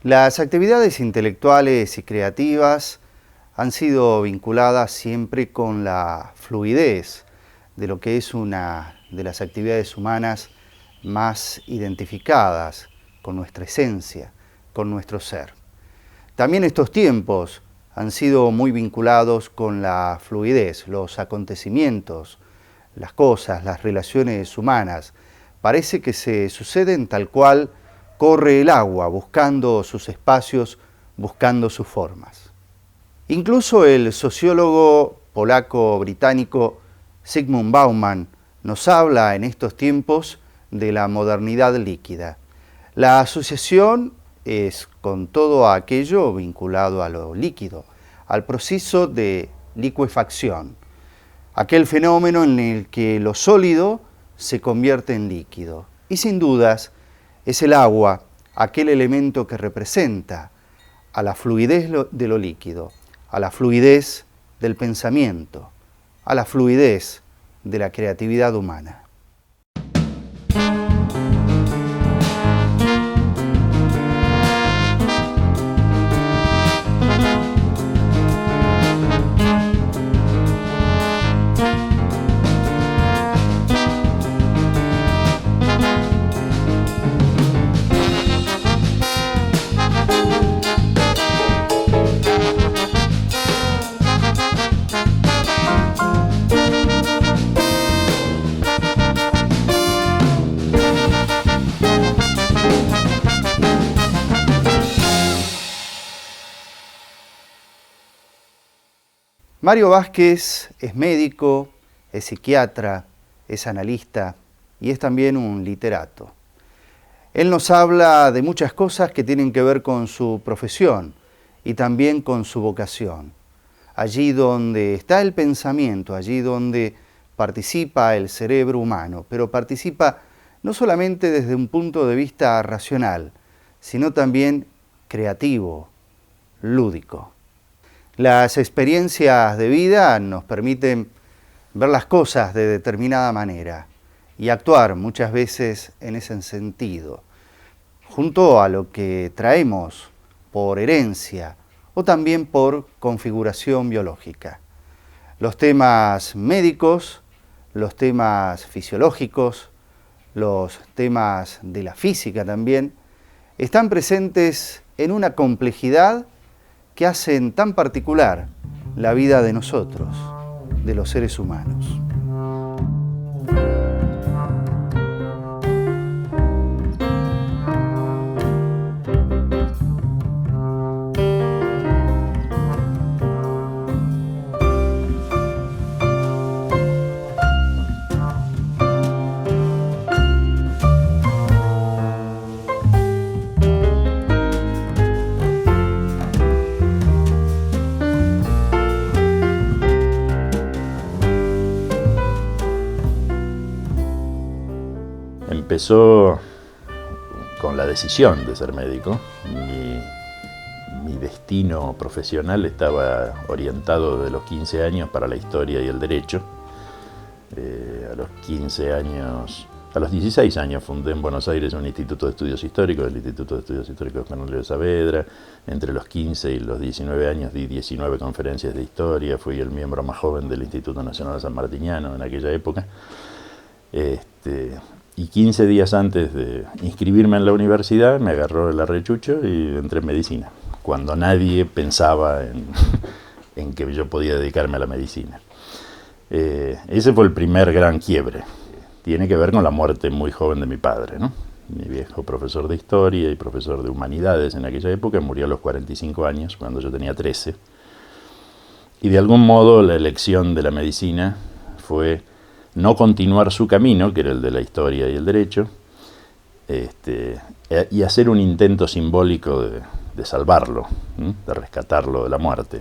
Las actividades intelectuales y creativas han sido vinculadas siempre con la fluidez de lo que es una de las actividades humanas más identificadas con nuestra esencia, con nuestro ser. También estos tiempos han sido muy vinculados con la fluidez, los acontecimientos, las cosas, las relaciones humanas. Parece que se suceden tal cual corre el agua, buscando sus espacios, buscando sus formas. Incluso el sociólogo polaco-británico Zygmunt Bauman nos habla en estos tiempos de la modernidad líquida. La asociación es con todo aquello vinculado a lo líquido, al proceso de licuefacción, aquel fenómeno en el que lo sólido se convierte en líquido. Y sin dudas, es el agua, aquel elemento que representa a la fluidez de lo líquido, a la fluidez del pensamiento, a la fluidez de la creatividad humana. Mario Vázquez es médico, es psiquiatra, es analista y es también un literato. Él nos habla de muchas cosas que tienen que ver con su profesión y también con su vocación. Allí donde está el pensamiento, allí donde participa el cerebro humano, pero participa no solamente desde un punto de vista racional, sino también creativo, lúdico. Las experiencias de vida nos permiten ver las cosas de determinada manera y actuar muchas veces en ese sentido, junto a lo que traemos por herencia o también por configuración biológica. Los temas médicos, los temas fisiológicos, los temas de la física también, están presentes en una complejidad que hacen tan particular la vida de nosotros, de los seres humanos. Empezó con la decisión de ser médico. Mi destino profesional estaba orientado desde los 15 años para la historia y el derecho. A los 16 años fundé en Buenos Aires un instituto de estudios históricos, el Instituto de Estudios Históricos Cornelio de Saavedra. Entre los 15 y los 19 años di 19 conferencias de historia, fui el miembro más joven del Instituto Nacional Sanmartiniano en aquella época. Y 15 días antes de inscribirme en la universidad me agarró el arrechucho y entré en medicina, cuando nadie pensaba en que yo podía dedicarme a la medicina. Ese fue el primer gran quiebre. Tiene que ver con la muerte muy joven de mi padre, ¿no? Mi viejo profesor de historia y profesor de humanidades en aquella época murió a los 45 años, cuando yo tenía 13. Y de algún modo la elección de la medicina fue no continuar su camino, que era el de la historia y el derecho, y hacer un intento simbólico de salvarlo, de rescatarlo de la muerte.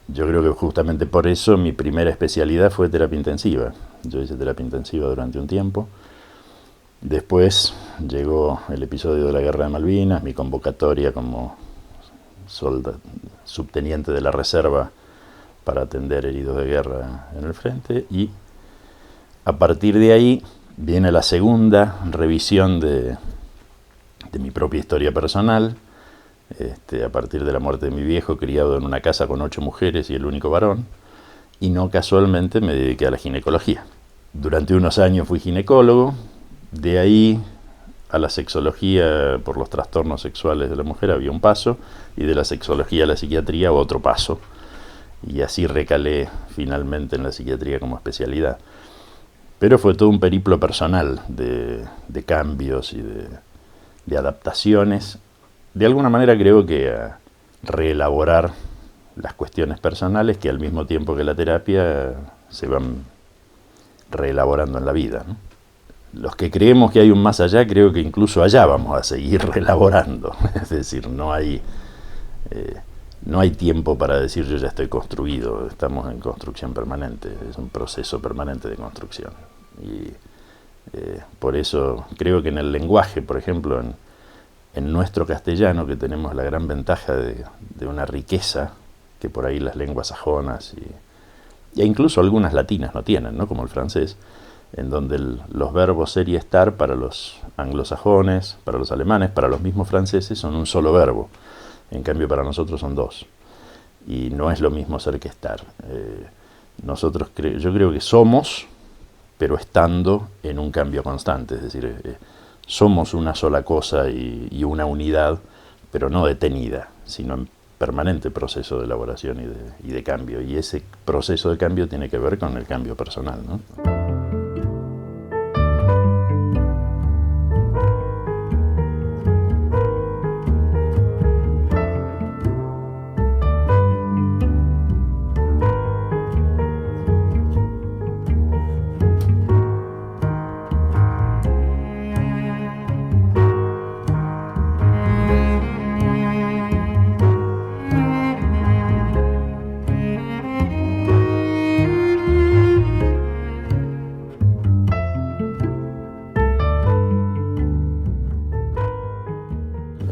Yo creo que justamente por eso mi primera especialidad fue terapia intensiva. Yo hice terapia intensiva durante un tiempo. Después llegó el episodio de la Guerra de Malvinas, mi convocatoria como subteniente de la reserva para atender heridos de guerra en el frente, y a partir de ahí viene la segunda revisión de mi propia historia personal, a partir de la muerte de mi viejo, criado en una casa con 8 mujeres y el único varón, y no casualmente me dediqué a la ginecología. Durante unos años fui ginecólogo, de ahí a la sexología por los trastornos sexuales de la mujer había un paso, y de la sexología a la psiquiatría otro paso, y así recalé finalmente en la psiquiatría como especialidad. Pero fue todo un periplo personal de cambios y de adaptaciones. De alguna manera creo que a reelaborar las cuestiones personales que al mismo tiempo que la terapia se van reelaborando en la vida, ¿no? Los que creemos que hay un más allá, creo que incluso allá vamos a seguir reelaborando. Es decir, no hay tiempo para decir yo ya estoy construido, estamos en construcción permanente, es un proceso permanente de construcción. Y por eso creo que en el lenguaje, por ejemplo, en nuestro castellano, que tenemos la gran ventaja de una riqueza que por ahí las lenguas sajonas e incluso algunas latinas no tienen, ¿no? Como el francés, en donde los verbos ser y estar para los anglosajones, para los alemanes, para los mismos franceses son un solo verbo. En cambio para nosotros son dos. Y no es lo mismo ser que estar. Yo creo que somos, pero estando en un cambio constante. Es decir, somos una sola cosa y una unidad, pero no detenida, sino en permanente proceso de elaboración y de cambio. Y ese proceso de cambio tiene que ver con el cambio personal, ¿no?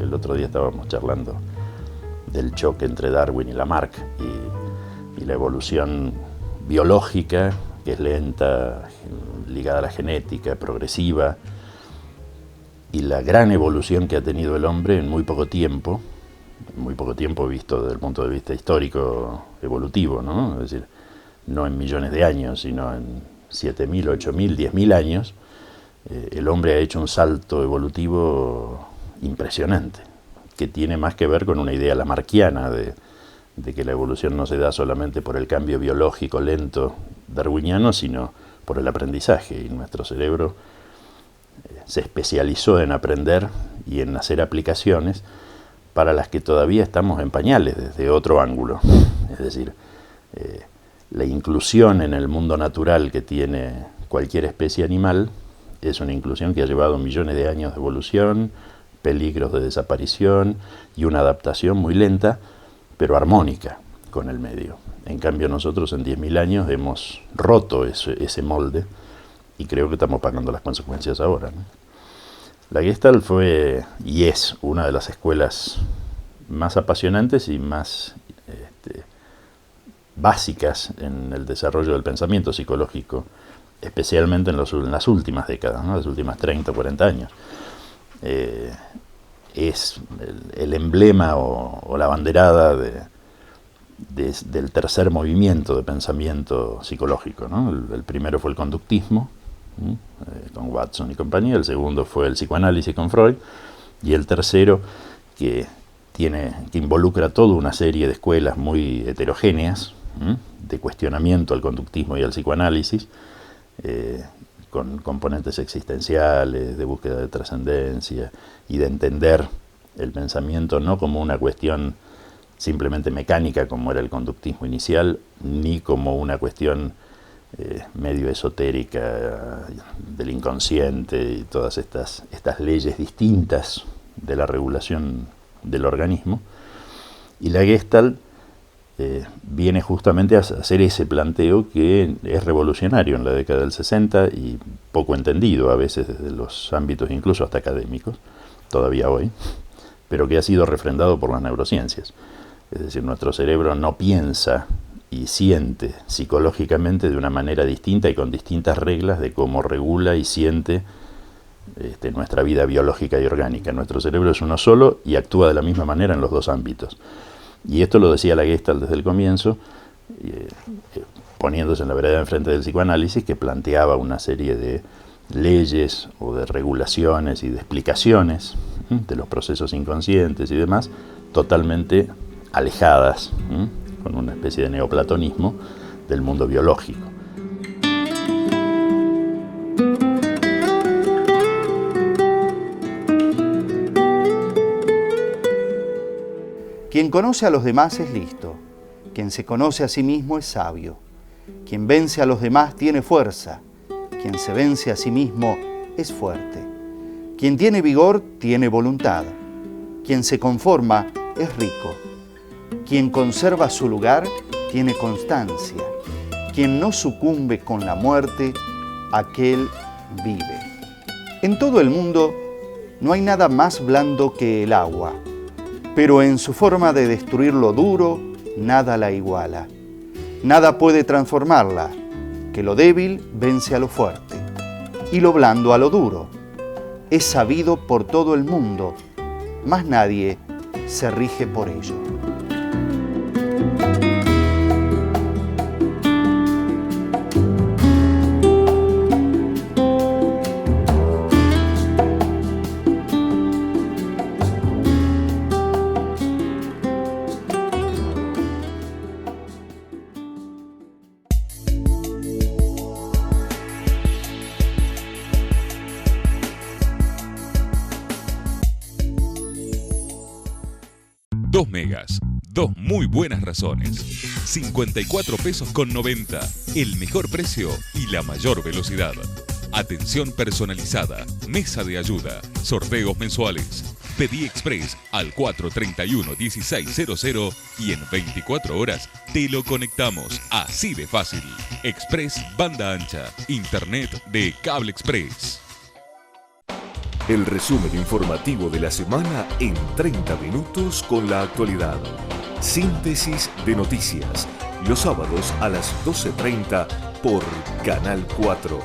El otro día estábamos charlando del choque entre Darwin y Lamarck y la evolución biológica, que es lenta, ligada a la genética, progresiva, y la gran evolución que ha tenido el hombre en muy poco tiempo visto desde el punto de vista histórico evolutivo, ¿no? Es decir, no en millones de años, sino en 7.000, 8.000, 10.000 años, el hombre ha hecho un salto evolutivo impresionante, que tiene más que ver con una idea lamarckiana de que la evolución no se da solamente por el cambio biológico lento darwiniano, sino por el aprendizaje, y nuestro cerebro se especializó en aprender y en hacer aplicaciones para las que todavía estamos en pañales desde otro ángulo. Es decir, la inclusión en el mundo natural que tiene cualquier especie animal es una inclusión que ha llevado millones de años de evolución, peligros de desaparición y una adaptación muy lenta, pero armónica con el medio. En cambio nosotros en 10.000 años hemos roto ese molde y creo que estamos pagando las consecuencias ahora, ¿no? La Gestalt fue y es una de las escuelas más apasionantes y más básicas en el desarrollo del pensamiento psicológico, especialmente en las últimas décadas, ¿no? Las últimas 30 o 40 años. Es el emblema o la banderada del tercer movimiento de pensamiento psicológico, ¿no? El primero fue el conductismo, con Watson y compañía, el segundo fue el psicoanálisis con Freud, y el tercero, que involucra toda una serie de escuelas muy heterogéneas, de cuestionamiento al conductismo y al psicoanálisis, con componentes existenciales, de búsqueda de trascendencia y de entender el pensamiento no como una cuestión simplemente mecánica como era el conductismo inicial, ni como una cuestión medio esotérica del inconsciente y todas estas leyes distintas de la regulación del organismo. Y la Gestalt viene justamente a hacer ese planteo que es revolucionario en la década del 60 y poco entendido a veces desde los ámbitos incluso hasta académicos, todavía hoy, pero que ha sido refrendado por las neurociencias. Es decir, nuestro cerebro no piensa y siente psicológicamente de una manera distinta y con distintas reglas de cómo regula y siente nuestra vida biológica y orgánica. Nuestro cerebro es uno solo y actúa de la misma manera en los dos ámbitos. Y esto lo decía la Gestalt desde el comienzo, poniéndose en la vereda enfrente del psicoanálisis, que planteaba una serie de leyes o de regulaciones y de explicaciones de los procesos inconscientes y demás, totalmente alejadas, con una especie de neoplatonismo del mundo biológico. Quien conoce a los demás es listo, quien se conoce a sí mismo es sabio, quien vence a los demás tiene fuerza, quien se vence a sí mismo es fuerte, quien tiene vigor tiene voluntad, quien se conforma es rico, quien conserva su lugar tiene constancia, quien no sucumbe con la muerte, aquel vive. En todo el mundo no hay nada más blando que el agua, pero en su forma de destruir lo duro, nada la iguala. Nada puede transformarla, que lo débil vence a lo fuerte, y lo blando a lo duro. Es sabido por todo el mundo, mas nadie se rige por ello. Megas, 2 muy buenas razones. 54 pesos con 90, el mejor precio y la mayor velocidad. Atención personalizada, mesa de ayuda, sorteos mensuales. Pedí Express al 431-1600 y en 24 horas te lo conectamos, así de fácil. Express banda ancha, internet de Cable Express. El resumen informativo de la semana en 30 minutos con la actualidad. Síntesis de noticias, los sábados a las 12:30 por Canal 4.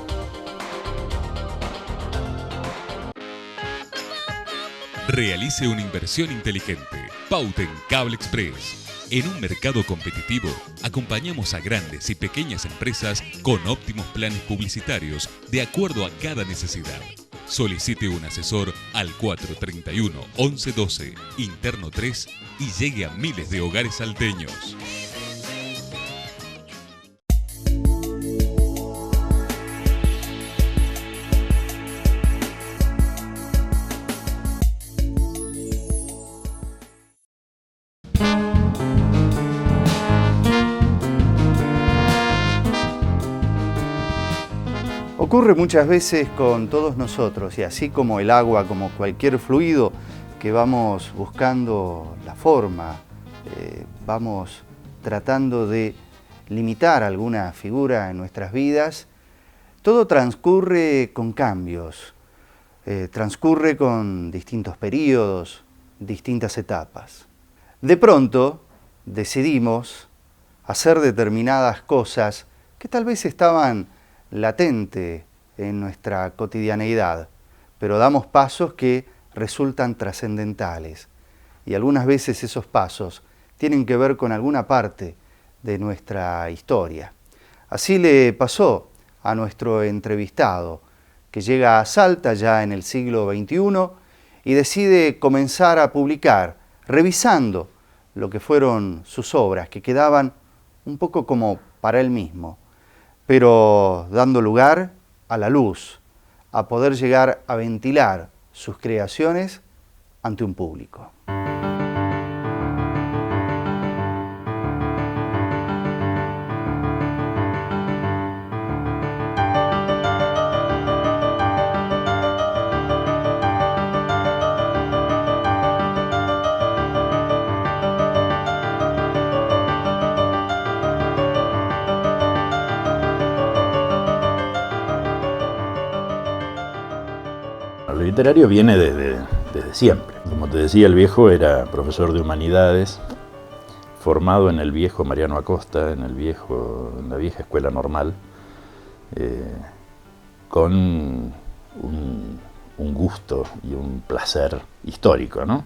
Realice una inversión inteligente. Pauten Cable Express. En un mercado competitivo, acompañamos a grandes y pequeñas empresas con óptimos planes publicitarios de acuerdo a cada necesidad. Solicite un asesor al 431-1112, interno 3 y llegue a miles de hogares salteños. Ocurre muchas veces con todos nosotros, y así como el agua, como cualquier fluido, que vamos buscando la forma, vamos tratando de limitar alguna figura en nuestras vidas, todo transcurre con cambios, transcurre con distintos periodos, distintas etapas. De pronto decidimos hacer determinadas cosas que tal vez estaban latente en nuestra cotidianeidad, pero damos pasos que resultan trascendentales, y algunas veces esos pasos tienen que ver con alguna parte de nuestra historia. Así le pasó a nuestro entrevistado, que llega a Salta ya en el siglo XXI y decide comenzar a publicar, revisando lo que fueron sus obras, que quedaban un poco como para él mismo, pero dando lugar a la luz, a poder llegar a ventilar sus creaciones ante un público. Lo literario viene desde siempre. Como te decía, el viejo era profesor de humanidades, formado en el viejo Mariano Acosta, en la vieja escuela normal, con un un gusto y un placer histórico, ¿no?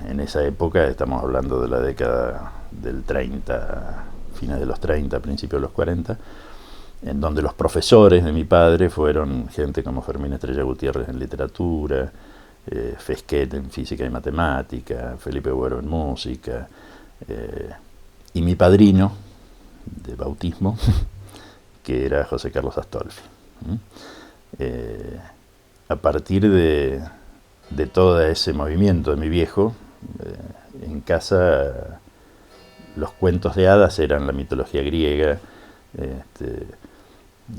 En esa época, estamos hablando de la década del 30, fines de los 30, principios de los 40, en donde los profesores de mi padre fueron gente como Fermín Estrella Gutiérrez en literatura, Fesquet en física y matemática, Felipe Güero en música, y mi padrino de bautismo, que era José Carlos Astolfi. A partir de todo ese movimiento de mi viejo, en casa los cuentos de hadas eran la mitología griega,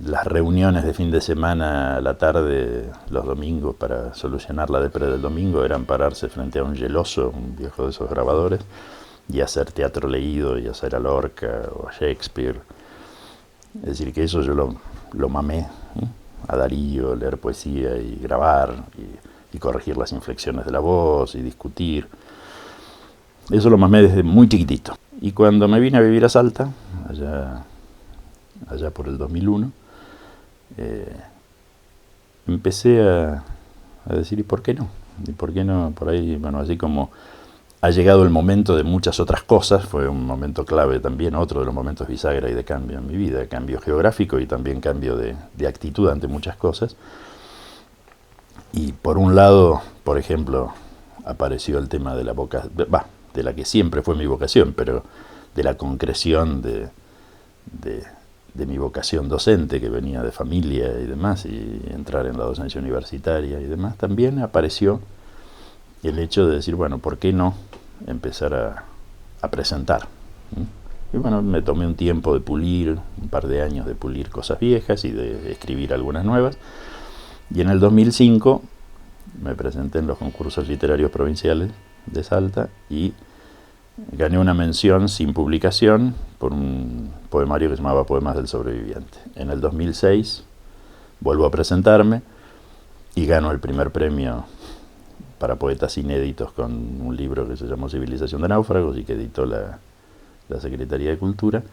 las reuniones de fin de semana a la tarde, los domingos, para solucionar la depre del domingo, eran pararse frente a un geloso, un viejo de esos grabadores, y hacer teatro leído, y hacer a Lorca o a Shakespeare. Es decir, que eso yo lo mamé, a Darío, leer poesía y grabar, y corregir las inflexiones de la voz, y discutir. Eso lo mamé desde muy chiquitito. Y cuando me vine a vivir a Salta, allá por el 2001, empecé a decir, ¿y por qué no? ¿Y por qué no? Por ahí, bueno, así como ha llegado el momento de muchas otras cosas, fue un momento clave también, otro de los momentos bisagra y de cambio en mi vida, cambio geográfico y también cambio de actitud ante muchas cosas. Y por un lado, por ejemplo, apareció el tema de la de la que siempre fue mi vocación, pero de la concreción de mi vocación docente, que venía de familia y demás, y entrar en la docencia universitaria y demás. También apareció el hecho de decir, bueno, ¿por qué no empezar a presentar? Y bueno, me tomé un tiempo de pulir, un par de años de pulir cosas viejas y de escribir algunas nuevas. Y en el 2005 me presenté en los concursos literarios provinciales de Salta y gané una mención sin publicación por un poemario que se llamaba Poemas del Sobreviviente. En el 2006 vuelvo a presentarme y gano el primer premio para poetas inéditos con un libro que se llamó Civilización de Náufragos y que editó la Secretaría de Cultura.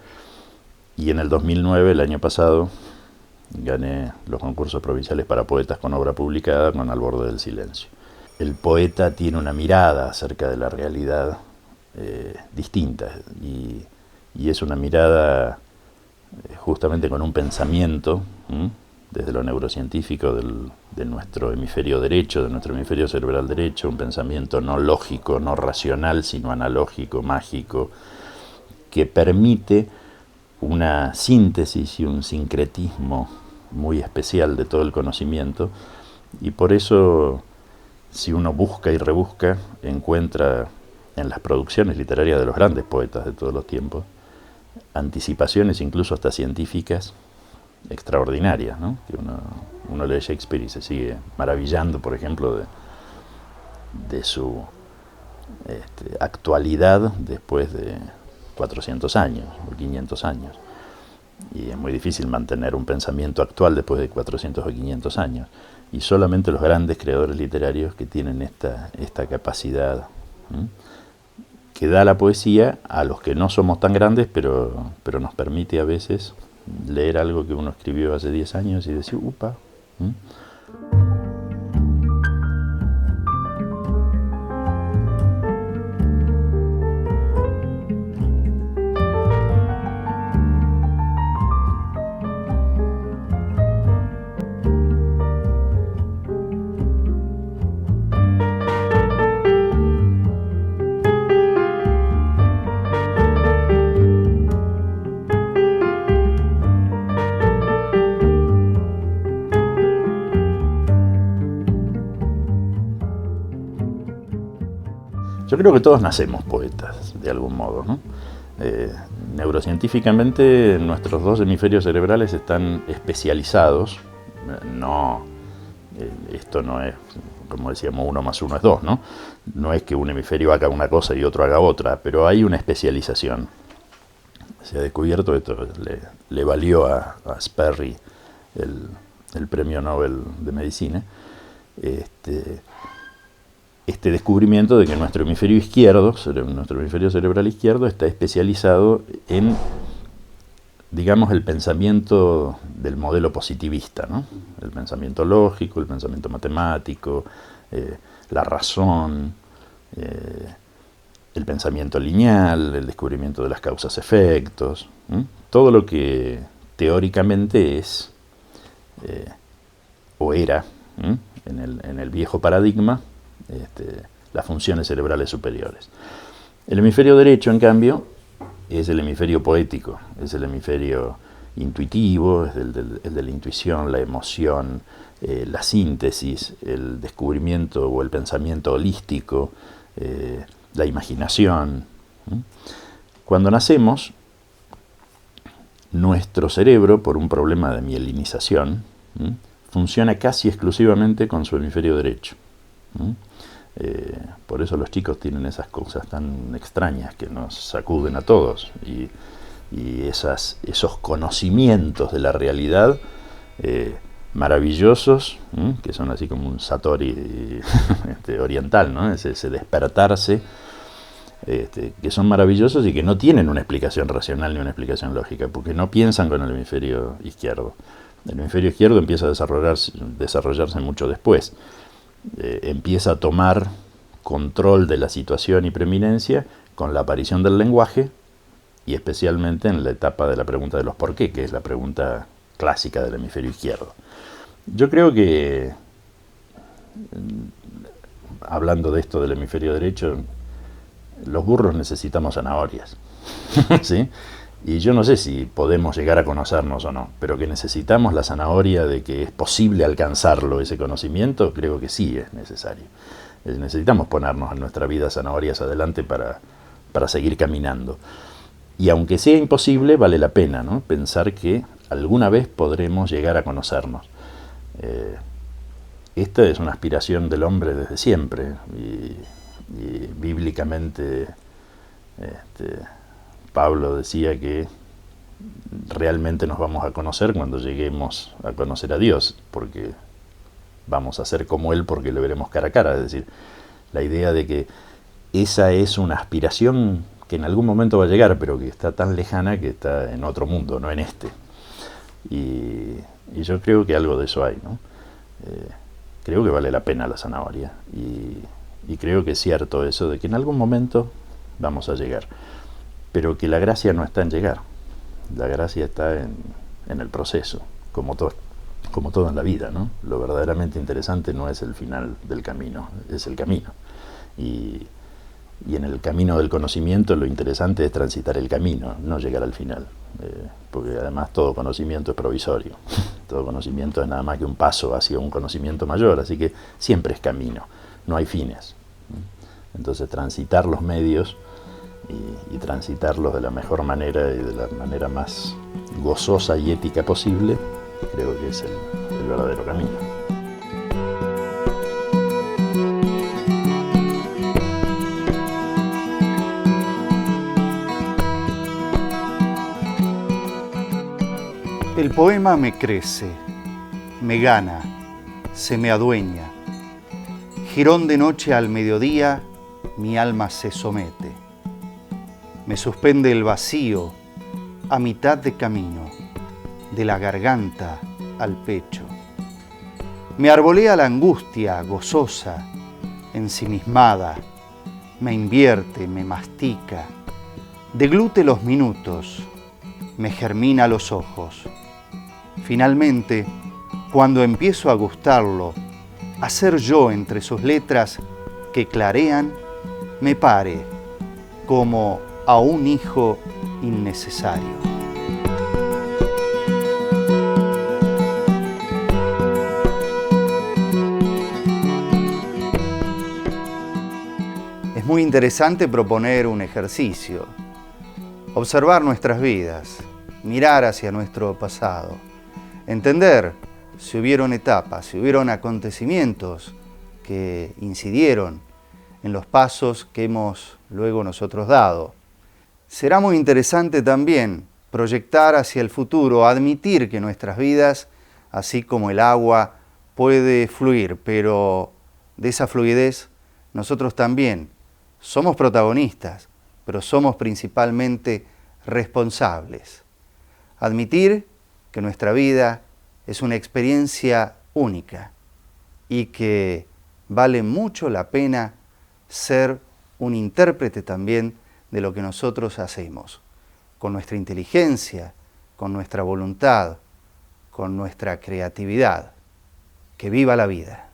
Y en el 2009, el año pasado, gané los concursos provinciales para poetas con obra publicada con Al borde del silencio. El poeta tiene una mirada acerca de la realidad distinta y es una mirada justamente con un pensamiento desde lo neurocientífico de nuestro hemisferio derecho, de nuestro hemisferio cerebral derecho, un pensamiento no lógico, no racional, sino analógico, mágico, que permite una síntesis y un sincretismo muy especial de todo el conocimiento, y por eso, si uno busca y rebusca, encuentra en las producciones literarias de los grandes poetas de todos los tiempos anticipaciones incluso hasta científicas extraordinarias, ¿no? Que uno lee Shakespeare y se sigue maravillando, por ejemplo, de su actualidad después de 400 años o 500 años. Y es muy difícil mantener un pensamiento actual después de 400 o 500 años. Y solamente los grandes creadores literarios que tienen esta capacidad que da la poesía a los que no somos tan grandes, pero nos permite a veces leer algo que uno escribió hace 10 años y decir, upa. Yo creo que todos nacemos poetas, de algún modo, ¿no? Neurocientíficamente, nuestros dos hemisferios cerebrales están especializados. Esto no es, como decíamos, 1 más 1 es 2, ¿no? No es que un hemisferio haga una cosa y otro haga otra, pero hay una especialización. Se ha descubierto esto, le valió a Sperry el premio Nobel de Medicina, este descubrimiento de que nuestro hemisferio izquierdo, nuestro hemisferio cerebral izquierdo, está especializado en digamos, el pensamiento del modelo positivista, ¿no? El pensamiento lógico, el pensamiento matemático, la razón, el pensamiento lineal, el descubrimiento de las causas-efectos, todo lo que teóricamente es o era, en el viejo paradigma, las funciones cerebrales superiores. El hemisferio derecho, en cambio, es el hemisferio poético, es el hemisferio intuitivo, es el de la intuición, la emoción, la síntesis, el descubrimiento o el pensamiento holístico, la imaginación. Cuando nacemos, nuestro cerebro, por un problema de mielinización, funciona casi exclusivamente con su hemisferio derecho. Por eso los chicos tienen esas cosas tan extrañas que nos sacuden a todos, y esos conocimientos de la realidad maravillosos, que son así como un satori oriental, ¿no? Ese despertarse, que son maravillosos y que no tienen una explicación racional ni una explicación lógica, porque no piensan con el hemisferio izquierdo. El hemisferio izquierdo empieza a desarrollarse mucho después. Empieza a tomar control de la situación y preeminencia con la aparición del lenguaje, y especialmente en la etapa de la pregunta de los por qué, que es la pregunta clásica del hemisferio izquierdo. Yo creo que, hablando de esto del hemisferio derecho, los burros necesitamos zanahorias, ¿sí? Y yo no sé si podemos llegar a conocernos o no, pero que necesitamos la zanahoria de que es posible alcanzarlo, ese conocimiento, creo que sí es necesario. Necesitamos ponernos en nuestra vida zanahorias adelante para seguir caminando. Y aunque sea imposible, vale la pena, ¿no? Pensar que alguna vez podremos llegar a conocernos. Esta es una aspiración del hombre desde siempre, y bíblicamente Pablo decía que realmente nos vamos a conocer cuando lleguemos a conocer a Dios, porque vamos a ser como Él porque le veremos cara a cara. Es decir, la idea de que esa es una aspiración que en algún momento va a llegar, pero que está tan lejana que está en otro mundo, no en este. Y yo creo que algo de eso hay, ¿no? Creo que vale la pena la zanahoria, y creo que es cierto eso de que en algún momento vamos a llegar, pero que la gracia no está en llegar, la gracia está en el proceso, como todo en la vida, ¿no? Lo verdaderamente interesante no es el final del camino, es el camino. Y en el camino del conocimiento lo interesante es transitar el camino, no llegar al final, porque además todo conocimiento es provisorio, todo conocimiento es nada más que un paso hacia un conocimiento mayor, así que siempre es camino, no hay fines. Entonces transitar los medios y transitarlos de la mejor manera y de la manera más gozosa y ética posible, creo que es el verdadero camino. El poema me crece, me gana, se me adueña. Jirón de noche al mediodía, mi alma se somete. Me suspende el vacío a mitad de camino, de la garganta al pecho. Me arbolea la angustia gozosa, ensimismada, me invierte, me mastica, deglute los minutos, me germina los ojos. Finalmente, cuando empiezo a gustarlo, a ser yo entre sus letras que clarean, me pare como a un hijo innecesario. Es muy interesante proponer un ejercicio, observar nuestras vidas, mirar hacia nuestro pasado, entender si hubieron etapas, si hubieron acontecimientos que incidieron en los pasos que hemos luego nosotros dado. Será muy interesante también proyectar hacia el futuro, admitir que nuestras vidas, así como el agua, puede fluir, pero de esa fluidez nosotros también somos protagonistas, pero somos principalmente responsables. Admitir que nuestra vida es una experiencia única y que vale mucho la pena ser un intérprete también de lo que nosotros hacemos, con nuestra inteligencia, con nuestra voluntad, con nuestra creatividad. Que viva la vida.